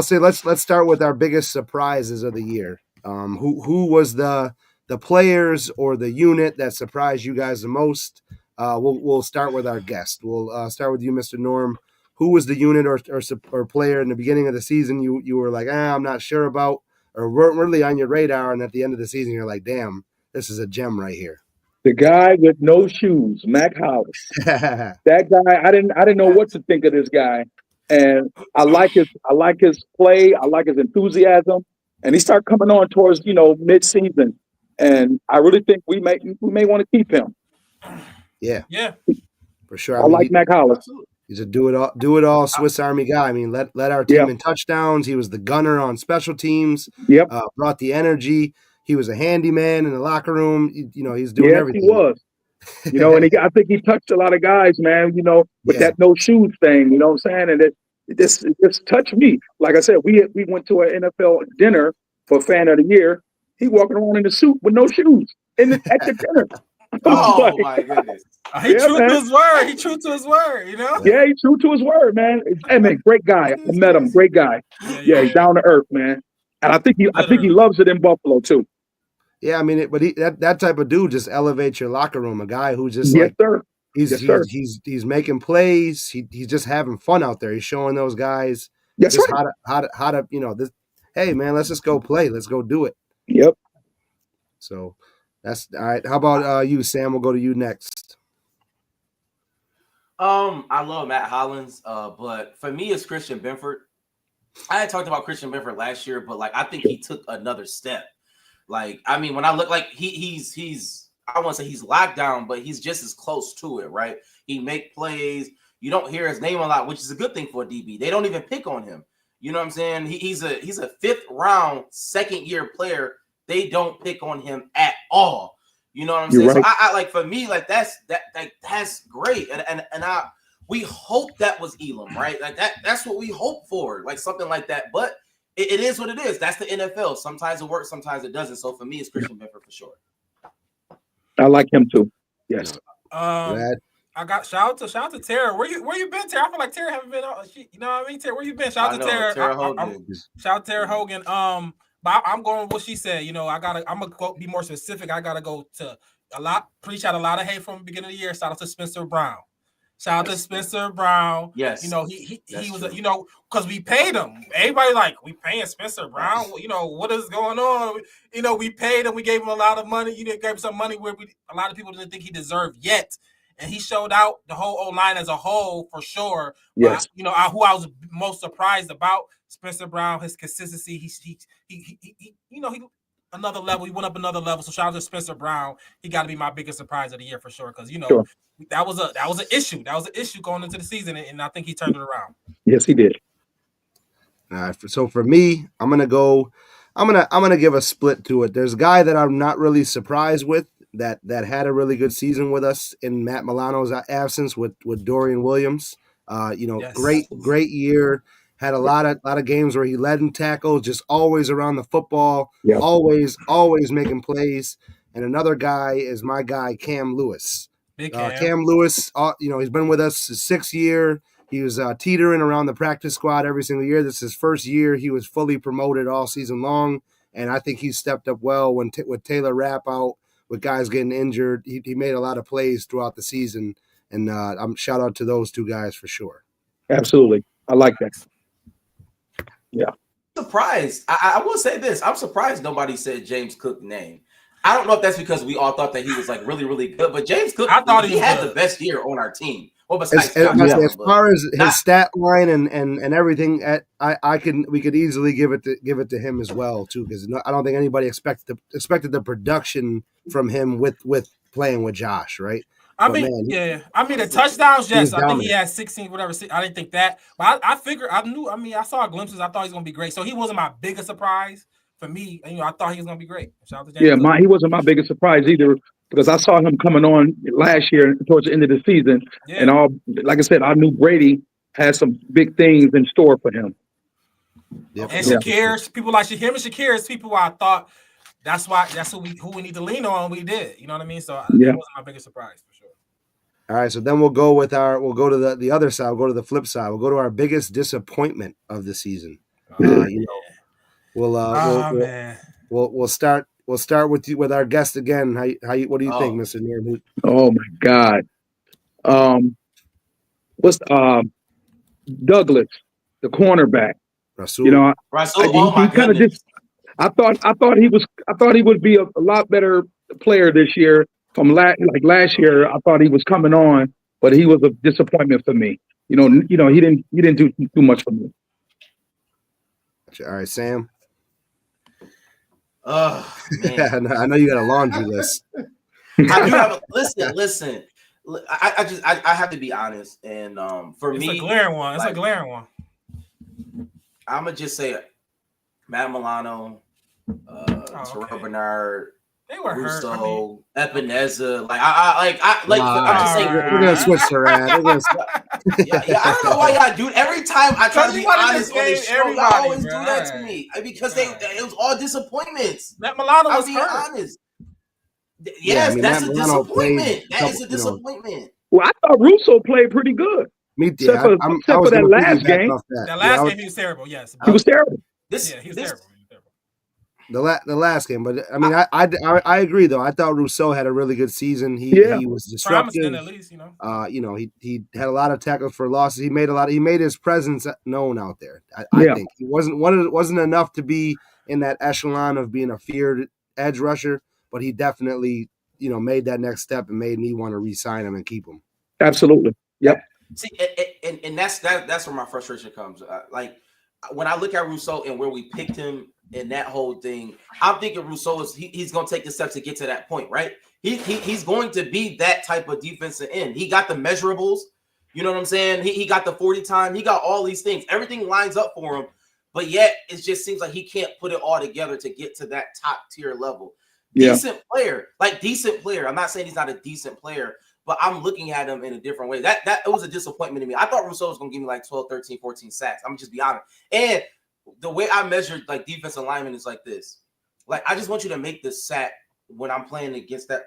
Speaker 6: say let's start with our biggest surprises of the year. Who was the players or the unit that surprised you guys the most? We'll start with our guest. We'll start with you, Mr. Norm. Who was the unit or player in the beginning of the season you were like, I'm not sure about, or weren't really on your radar, and at the end of the season you're like, damn, this is a gem right here?
Speaker 1: The guy with no shoes, Mac House. That guy, I didn't know what to think of this guy, and I like his play. I like his enthusiasm. And he started coming on towards, mid-season, and I really think we may want to keep him.
Speaker 6: Yeah, for sure.
Speaker 1: I like Mac Hollins.
Speaker 6: He's a do it all Swiss Army guy. I mean, led our team in touchdowns. He was the gunner on special teams.
Speaker 1: Yep,
Speaker 6: brought the energy. He was a handyman in the locker room. He's doing everything.
Speaker 1: He was. And I think he touched a lot of guys, man. With that no shoes thing. You know what I'm saying? And it just touched me. Like I said, we went to an NFL dinner for Fan of the Year. He walking around in a suit with no shoes at the dinner.
Speaker 7: My goodness.
Speaker 5: He true to his word. He true to his word,
Speaker 1: Yeah, he true to his word, man. Hey, man, great guy. I met him. Great guy. Yeah, he's down to earth, man. And I think he loves it in Buffalo too.
Speaker 6: Yeah, I mean, that type of dude just elevates your locker room. A guy who just
Speaker 1: sir.
Speaker 6: He's making plays. He's just having fun out there. He's showing those guys how to this. Hey man, let's just go play. Let's go do it.
Speaker 1: Yep.
Speaker 6: So that's all right. How about you, Sam? We'll go to you next.
Speaker 7: I love Matt Hollins, but for me, it's Christian Benford. I had talked about Christian Benford last year, but I think he took another step. When I look he's I won't say he's locked down, but he's just as close to it, right? He make plays. You don't hear his name a lot, which is a good thing for a DB. They don't even pick on him. You know what I'm saying? He's a 5th round, 2nd year player. They don't pick on him at all. You know what I'm saying? Right. So I for me, that's great. And we hope that was Elam, right? That's what we hope for, something like that. But it is what it is. That's the NFL. Sometimes it works, sometimes it doesn't. So for me, it's Christian Benford for sure.
Speaker 1: I like him too. Yes.
Speaker 5: I got shout out to Tara. Where you been, Tara? I feel like Tara haven't been. You know what I mean, Tara? Where you been? Shout out to Tara. Shout out to Tara Hogan. But I'm going with what she said. I'm gonna be more specific. I gotta go to preach out a lot of hate from the beginning of the year. Shout out to Spencer Brown. Shout out to Spencer Brown.
Speaker 7: Yes.
Speaker 5: He was because we paid him. Everybody we paying Spencer Brown. What is going on? We paid him. We gave him a lot of money. Gave him some money where a lot of people didn't think he deserved yet. And he showed out the whole O-line as a whole for sure.
Speaker 1: Yes.
Speaker 5: Who I was most surprised about Spencer Brown, his consistency. He another level. He went up another level. So shout out to Spencer Brown. He got to be my biggest surprise of the year for sure. Because that was an issue. That was an issue going into the season, and I think he turned it around.
Speaker 1: Yes, he did.
Speaker 6: All right. So for me, I'm gonna give a split to it. There's a guy that I'm not really surprised with that had a really good season with us in Matt Milano's absence with Dorian Williams. Yes. Great year. Had a lot of games where he led in tackles, just always around the football, always making plays. And another guy is my guy Cam Lewis. Cam Lewis, he's been with us his 6th year. He was teetering around the practice squad every single year. This is his 1st year. He was fully promoted all season long, and I think he stepped up well with Taylor Rapp out, with guys getting injured. He made a lot of plays throughout the season, and I'm shout out to those two guys for sure.
Speaker 1: Absolutely. I like that. Yeah.
Speaker 7: Surprised. I will say this. I'm surprised nobody said James Cook's name. I don't know if that's because we all thought that he was like really, really good, but James Cook,
Speaker 5: I thought
Speaker 7: he had the best year on our team. Well, besides
Speaker 6: as far as his stat line and everything, we could easily give it to him as well too, because I don't think anybody expected the production from him with playing with Josh, right?
Speaker 5: I mean, the touchdowns, yes. I think he had 16, whatever. I didn't think that. But I figured, I saw glimpses. I thought he was going to be great. So he wasn't my biggest surprise for me. And, I thought he was going to be great. Shout out to James Cook.
Speaker 1: He wasn't my biggest surprise either, because I saw him coming on last year towards the end of the season. Yeah. And like I said, I knew Brady had some big things in store for him.
Speaker 5: Yep. And Shakir, people like him and Shakir is people I thought that's who we need to lean on. We did. You know what I mean? So that wasn't my biggest surprise for sure.
Speaker 6: All right, so then we'll go to the other side. We'll go to the flip side. We'll go to our biggest disappointment of the season. We'll start with our guest again. What do you think, Mr. Norm?
Speaker 1: Oh my God. What's Douglas, the cornerback?
Speaker 6: Rasul.
Speaker 7: My goodness.
Speaker 1: I thought he would be a lot better player this year. From last year, I thought he was coming on, but he was a disappointment for me. He didn't do too much for me.
Speaker 6: All right, Sam.
Speaker 7: Oh man,
Speaker 6: I know you got a laundry list.
Speaker 7: I do have listen. I have to be honest, and for me,
Speaker 5: it's a glaring one. It's a glaring one.
Speaker 7: I'm gonna just say Matt Milano, Terrell Bernard.
Speaker 5: They were
Speaker 7: Russo, Ebenezer, I'm just saying.
Speaker 6: We're gonna switch around.
Speaker 7: I don't know why y'all do it. Every time I try to be honest on this show, y'all always do that to me because it was all disappointments.
Speaker 5: Matt Milano was
Speaker 7: being honest. Yes, that's a disappointment. That is a disappointment.
Speaker 1: Well, I thought Russo played pretty good.
Speaker 6: Me too.
Speaker 1: Except for that last game.
Speaker 5: That last game, he was terrible. Yes,
Speaker 1: he was terrible.
Speaker 5: He was terrible.
Speaker 6: The last game, but I mean, I agree though. I thought Rousseau had a really good season. He was disruptive.
Speaker 5: At least,
Speaker 6: he had a lot of tackles for losses. He made his presence known out there. I think he wasn't enough to be in that echelon of being a feared edge rusher, but he definitely made that next step and made me want to re-sign him and keep him.
Speaker 1: Absolutely. Yep.
Speaker 7: See, and that's where my frustration comes. When I look at Rousseau and where we picked him in that whole thing, I'm thinking Rousseau he's going to take the steps to get to that point, right? He's going to be that type of defensive end. He got the measurables, you know what I'm saying? He got the 40 time. He got all these things. Everything lines up for him, but yet it just seems like he can't put it all together to get to that top tier level. Decent player. I'm not saying he's not a decent player, but I'm looking at him in a different way. That it was a disappointment to me. I thought Rousseau was going to give me like 12, 13, 14 sacks. I'm just be honest. And the way I measure like defensive alignment is like this. Like, I just want you to make the sack when I'm playing against that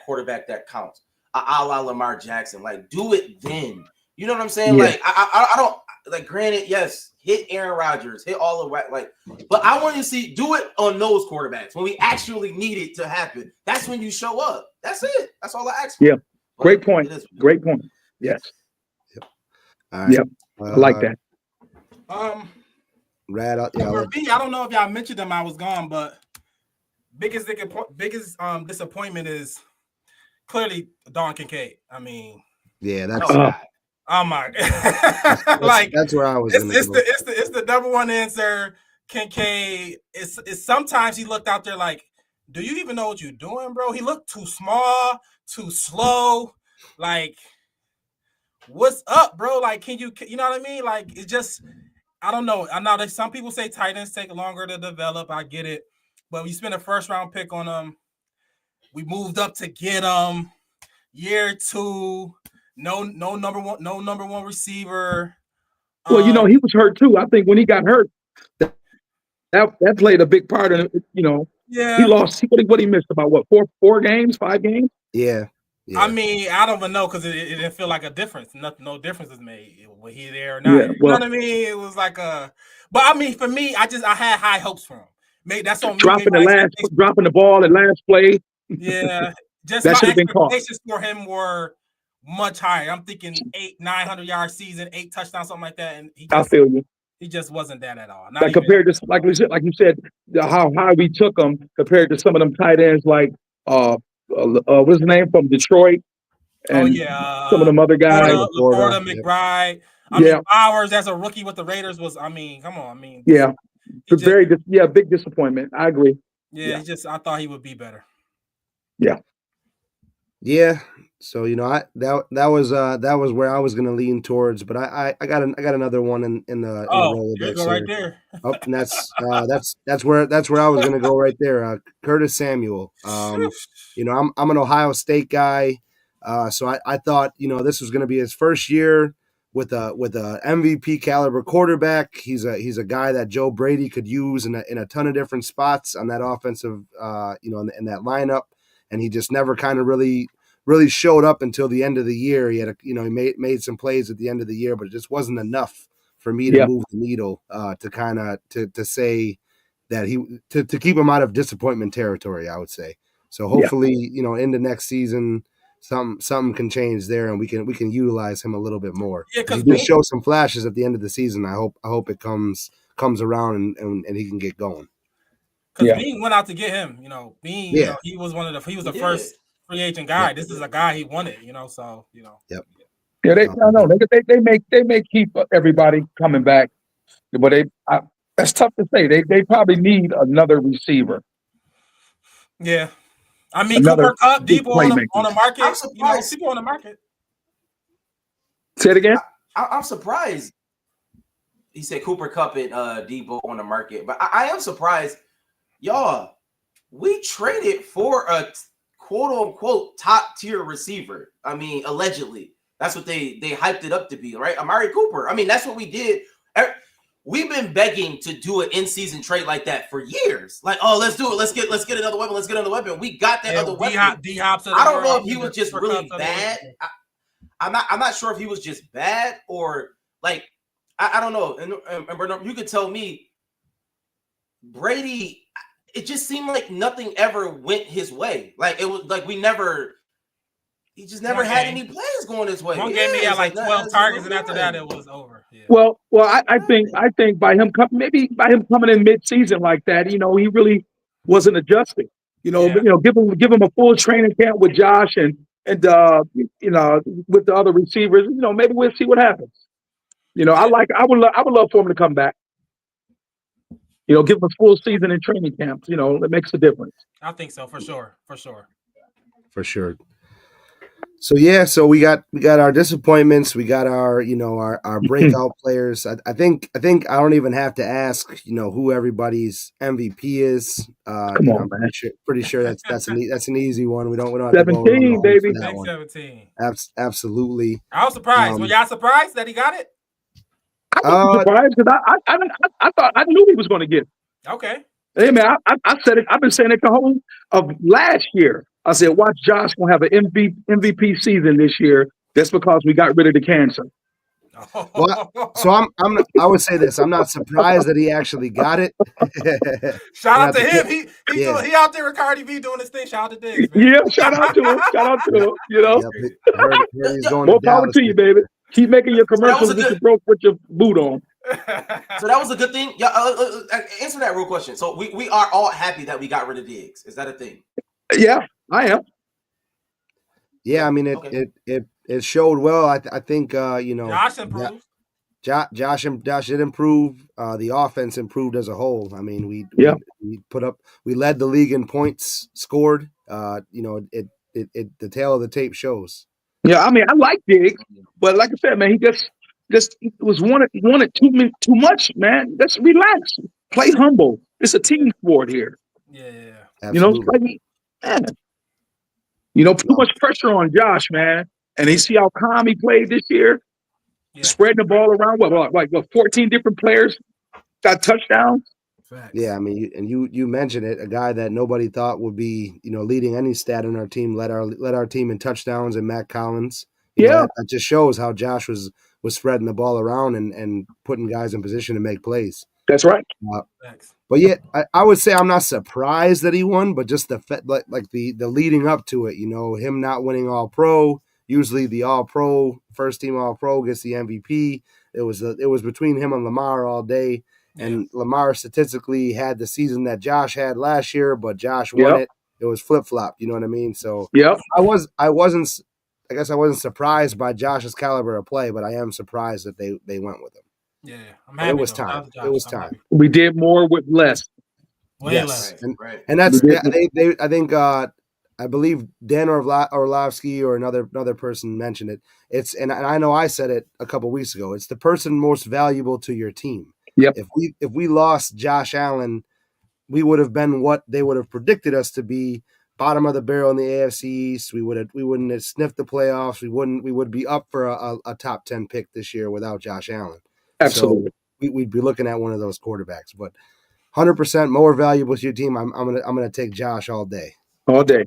Speaker 7: quarterback that counts. A la Lamar Jackson. Like, do it then. You know what I'm saying? Yeah. Like, I don't like. Granted, yes, hit Aaron Rodgers, hit all of like, but I want to do it on those quarterbacks when we actually need it to happen. That's when you show up. That's it. That's all I ask for.
Speaker 1: Yeah. Great point. Great point. Yes.
Speaker 6: Yep. All right.
Speaker 1: Yep. I like that.
Speaker 6: Rad out.
Speaker 5: For me, I don't know if y'all mentioned them. I was gone, but biggest disappointment is clearly Don Kincaid. I mean,
Speaker 6: that's
Speaker 5: oh my,
Speaker 6: that's where I was.
Speaker 5: It's the number one answer. Kincaid is sometimes he looked out there like, do you even know what you're doing, bro? He looked too small, too slow. Like, what's up, bro? Like, you know what I mean? Like, it's just. I don't know. I know that some people say tight ends take longer to develop. I get it. But we spent a first-round pick on them. We moved up to get them. Year 2, no number one receiver.
Speaker 1: Well, he was hurt too. I think when he got hurt, that played a big part in it. He lost. What he missed about four games, 5 games?
Speaker 6: Yeah.
Speaker 5: I mean, I don't even know because it didn't feel like a difference. No difference is made. Was he there or not? Yeah, you know what I mean? It was like but I mean, for me, I had high hopes for him. Maybe that's on
Speaker 1: dropping the ball at last play.
Speaker 5: Yeah, just
Speaker 1: that
Speaker 5: my
Speaker 1: should have been caught.
Speaker 5: Expectations for him were much higher. I'm thinking 900 yard season, 8 touchdowns, something like that. And
Speaker 1: I feel you.
Speaker 5: He just wasn't that at all.
Speaker 1: Not like compared to, like you said, how high we took him compared to some of them tight ends like what's his name from Detroit, and some of them other guys,
Speaker 5: Florida McBride. I mean, Bowers as a rookie with the Raiders was. I mean, come on. I mean,
Speaker 1: big disappointment. I agree.
Speaker 5: Yeah, I thought he would be better.
Speaker 6: Yeah. So that was where I was going to lean towards, but I got another one in the Rolodex.
Speaker 5: Go right there.
Speaker 6: And that's where I was going to go right there. Curtis Samuel. I'm an Ohio State guy, so I thought this was going to be his first year with a MVP caliber quarterback. He's a guy that Joe Brady could use in a ton of different spots on that offensive in that lineup, and he just never kind of really showed up until the end of the year. He had he made some plays at the end of the year, but it just wasn't enough for me to move the needle to say that to keep him out of disappointment territory, I would say. So hopefully, into next season, something can change there, and we can utilize him a little bit more. Yeah, because he did show some flashes at the end of the season. I hope it comes around and he can get going.
Speaker 5: Because Bean went out to get him. Bean, he was the first free agent guy. This is a guy he wanted. So
Speaker 6: Yep.
Speaker 1: Yeah, they may keep everybody coming back, but that's tough to say. They probably need another receiver.
Speaker 5: Yeah. I mean, Cooper Kupp, Debo on the market. I'm surprised. People on the market.
Speaker 1: Say it again.
Speaker 7: I'm surprised. He said Cooper Kupp and Debo on the market, but I am surprised, y'all. We traded for a quote unquote top tier receiver. I mean, allegedly, that's what they hyped it up to be, right? Amari Cooper. I mean, that's what we did. We've been begging to do an in-season trade like that for years. Like, oh, let's do it. Let's get another weapon. Let's get another weapon. We got that other weapon. I don't know if he was just really bad. I'm not sure if he was just bad or like I don't know. And Bernard, you could tell me, Brady. It just seemed like nothing ever went his way. Like it was like he just never had any plays going his way.
Speaker 5: One game he had like 12 targets, and after that it was over. Yeah.
Speaker 1: Well, I think by him coming in mid-season like that, he really wasn't adjusting. Give him a full training camp with Josh and with the other receivers. Maybe we'll see what happens. I would love for him to come back. Give him a full season in training camps. That makes a difference.
Speaker 5: I think so, for sure.
Speaker 6: For sure. So we got our disappointments. We got our our breakout players. I think I don't even have to ask who everybody's MVP is.
Speaker 1: Come on, man.
Speaker 6: Pretty sure that's an easy one. We don't have
Speaker 1: 17,
Speaker 6: to
Speaker 1: baby.
Speaker 5: 17.
Speaker 6: Absolutely.
Speaker 5: I was surprised. Were y'all surprised that he got it?
Speaker 1: I wasn't surprised because I thought I knew he was going to get it.
Speaker 5: Okay.
Speaker 1: Hey man, I said it. I've been saying it the whole of last year. I said, watch Josh gonna have an MVP season this year. That's because we got rid of the cancer.
Speaker 6: Well, so I would say this. I'm not surprised that he actually got it.
Speaker 5: Shout out to him. He out there with Cardi B doing his thing. Shout out to Diggs, man.
Speaker 1: Yeah, shout out to him.
Speaker 6: Yep, he's going
Speaker 1: more power to you, baby. Keep making your commercials with your boot on.
Speaker 7: So that was a good thing. Yeah, answer that real question. So we are all happy that we got rid of Diggs. Is that a thing?
Speaker 1: Yeah, I am.
Speaker 6: Yeah, I mean it showed well. I think
Speaker 5: Josh improved.
Speaker 6: Josh did improve. The offense improved as a whole. I mean, we led the league in points scored. The tail of the tape shows.
Speaker 1: Yeah, I mean, I like Diggs, but like I said, man, he just was wanted too much, man. Let's relax, play humble. It's a team sport here.
Speaker 5: Yeah.
Speaker 6: Absolutely.
Speaker 1: Too much pressure on Josh, man. And you see how calm he played this year, spreading the ball around. What 14 different players got touchdowns.
Speaker 5: Facts.
Speaker 6: Yeah, I mean, you mentioned it. A guy that nobody thought would be, leading any stat in our team led our team in touchdowns, and Matt Collins. That just shows how Josh was spreading the ball around and putting guys in position to make plays.
Speaker 1: That's right.
Speaker 6: But yet, I would say I'm not surprised that he won, but just the leading up to it, him not winning All Pro, usually the All-Pro, first team All-Pro gets the MVP. It was between him and Lamar all day. And Lamar statistically had the season that Josh had last year, but Josh won it. It was flip-flop, you know what I mean? So I wasn't surprised by Josh's caliber of play, but I am surprised that they went with him.
Speaker 5: Yeah, I'm happy.
Speaker 6: It was time. It was time.
Speaker 1: We did more with less.
Speaker 5: Way less.
Speaker 7: Right.
Speaker 6: And that's they I think I believe Dan Orlovsky or another person mentioned it. And I know I said it a couple weeks ago. It's the person most valuable to your team.
Speaker 1: Yep.
Speaker 6: If we lost Josh Allen, we would have been what they would have predicted us to be, bottom of the barrel in the AFC East. We wouldn't have sniffed the playoffs. We would be up for a top 10 pick this year without Josh Allen.
Speaker 1: Absolutely.
Speaker 6: So we'd be looking at one of those quarterbacks. But 100% more valuable to your team. I'm gonna take Josh all day.
Speaker 1: All day.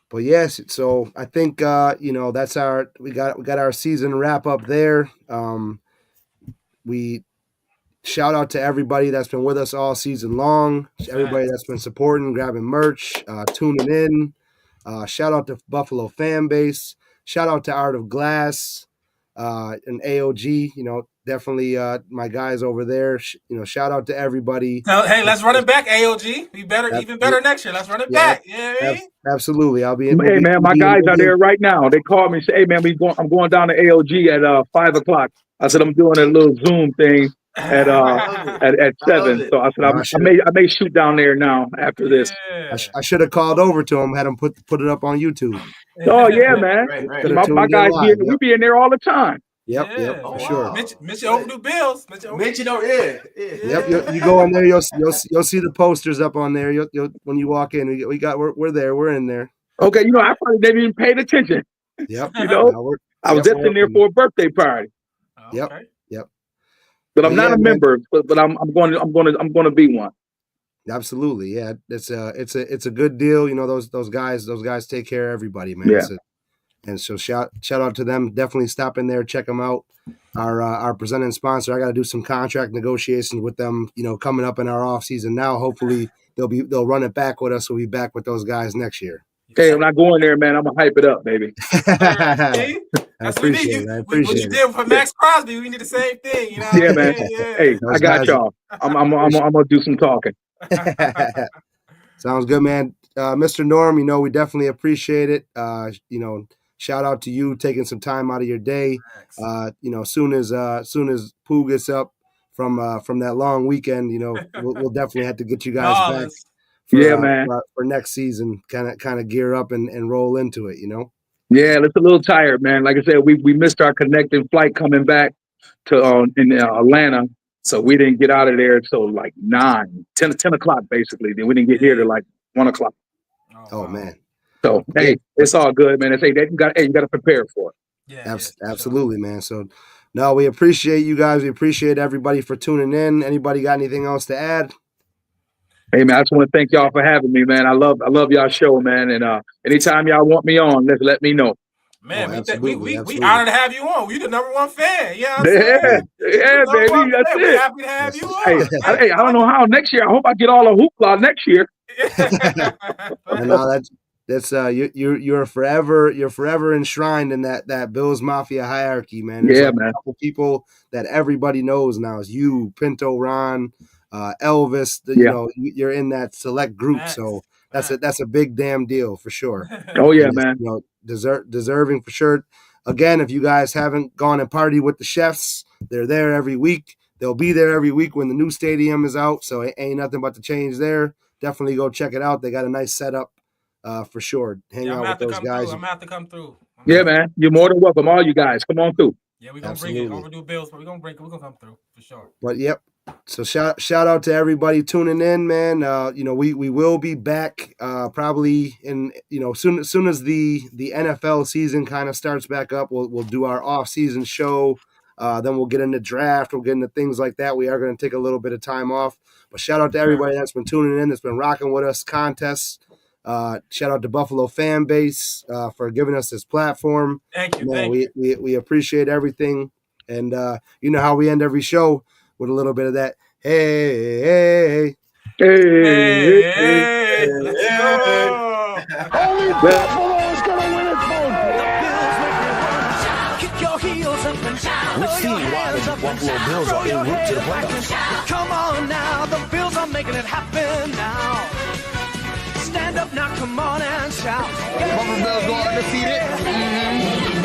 Speaker 6: But yes, so I think that's we got our season wrap up there. We shout out to everybody that's been with us all season long. Everybody that's been supporting, grabbing merch, tuning in. Shout out to Buffalo FamBase. Shout out to Art of Glass and AOG. Definitely my guys over there. Shout out to everybody.
Speaker 5: Hey, let's run it back, AOG. Be better, even better next year. Let's run it back. Yeah,
Speaker 6: absolutely. I'll be in.
Speaker 1: Hey man, my guys are there right now. They called me and said, "Hey man, I'm going down to AOG at 5:00." I said I'm doing a little Zoom thing at 7. So I said I may shoot down there now after this.
Speaker 6: I should have called over to him, had him put it up on YouTube.
Speaker 1: Oh yeah, man. Right. My guys here, we be in there all the time.
Speaker 6: Yep, for sure.
Speaker 5: Mention Overdue Bills.
Speaker 6: Yep, you go in there, you'll see the posters up on there. You'll when you walk in, we're there, we're in there.
Speaker 1: Okay, I probably didn't even pay attention.
Speaker 6: Yep,
Speaker 1: I was just in there for a birthday party.
Speaker 6: Yep.
Speaker 1: But I'm not a member, but I'm going to be one.
Speaker 6: Absolutely, yeah. It's a good deal. Those guys take care of everybody, man.
Speaker 1: Yeah.
Speaker 6: And so shout out to them. Definitely stop in there, check them out. Our presenting sponsor. I got to do some contract negotiations with them. Coming up in our off season now. Hopefully they'll run it back with us. We'll be back with those guys next year.
Speaker 1: Hey, when I go in there, man, I'm gonna hype it up, baby.
Speaker 6: I appreciate it.
Speaker 5: What you did for Max Crosby, we need the same thing.
Speaker 1: Yeah, man. Hey, I got y'all. I'm gonna do some talking.
Speaker 6: Sounds good, man. Mr. Norm, we definitely appreciate it. Shout out to you taking some time out of your day. Soon as Pooh gets up from that long weekend, we'll definitely have to get you guys back. For next season, kind of gear up and roll into it,
Speaker 1: Yeah, it's a little tired, man. Like I said, we missed our connecting flight coming back to in Atlanta, so we didn't get out of there until like 10 o'clock basically. Then we didn't get here till like 1 o'clock.
Speaker 6: Oh man.
Speaker 1: So hey, it's all good, man. You got to prepare for it.
Speaker 6: Yeah, absolutely, man. So no, we appreciate you guys. We appreciate everybody for tuning in. Anybody got anything else to add?
Speaker 1: Hey man, I just want to thank y'all for having me, man. I love y'all show, man. And anytime y'all want me on, let me know.
Speaker 5: Man, we honored to have you on. We the number one fan.
Speaker 1: Yeah, baby. That's it.
Speaker 5: We're happy to have you on.
Speaker 1: Hey, I don't know how next year. I hope I get all the hoopla next year.
Speaker 6: That's you're forever enshrined in that Bills Mafia hierarchy, man. There's
Speaker 1: man.
Speaker 6: A couple people that everybody knows now is you, Pinto, Ron, Elvis. You're in that select group, so that's a big damn deal for sure.
Speaker 1: Oh yeah, man.
Speaker 6: Deserving for sure. Again, if you guys haven't gone and partied with the Chefs, they're there every week. They'll be there every week when the new stadium is out, so it ain't nothing but to change there. Definitely go check it out. They got a nice setup. For sure. Hang out with those guys.
Speaker 5: I'm gonna have to come through.
Speaker 1: Man. You're more than welcome. All you guys. Come on through.
Speaker 5: Yeah, we're gonna bring it. Overdue Bills, but we're gonna come through for sure.
Speaker 6: But yep. So shout out to everybody tuning in, man. We will be back probably in soon as the NFL season kind of starts back up, we'll do our off-season show. Then we'll get into draft, we'll get into things like that. We are going to take a little bit of time off. But shout out to everybody that's been tuning in, that's been rocking with us, contests. Shout out to Buffalo FamBase for giving us this platform.
Speaker 5: Thank you.
Speaker 6: Man, we appreciate everything. And you know how we end every show with a little bit of that. Hey.
Speaker 5: Let's go.
Speaker 3: Only Buffalo is gonna Buffalo Bills are en route to the playoffs.
Speaker 2: Come on now, the Bills are making it happen now. Stand up now, come on and shout.
Speaker 4: Buffalo Bills go undefeated.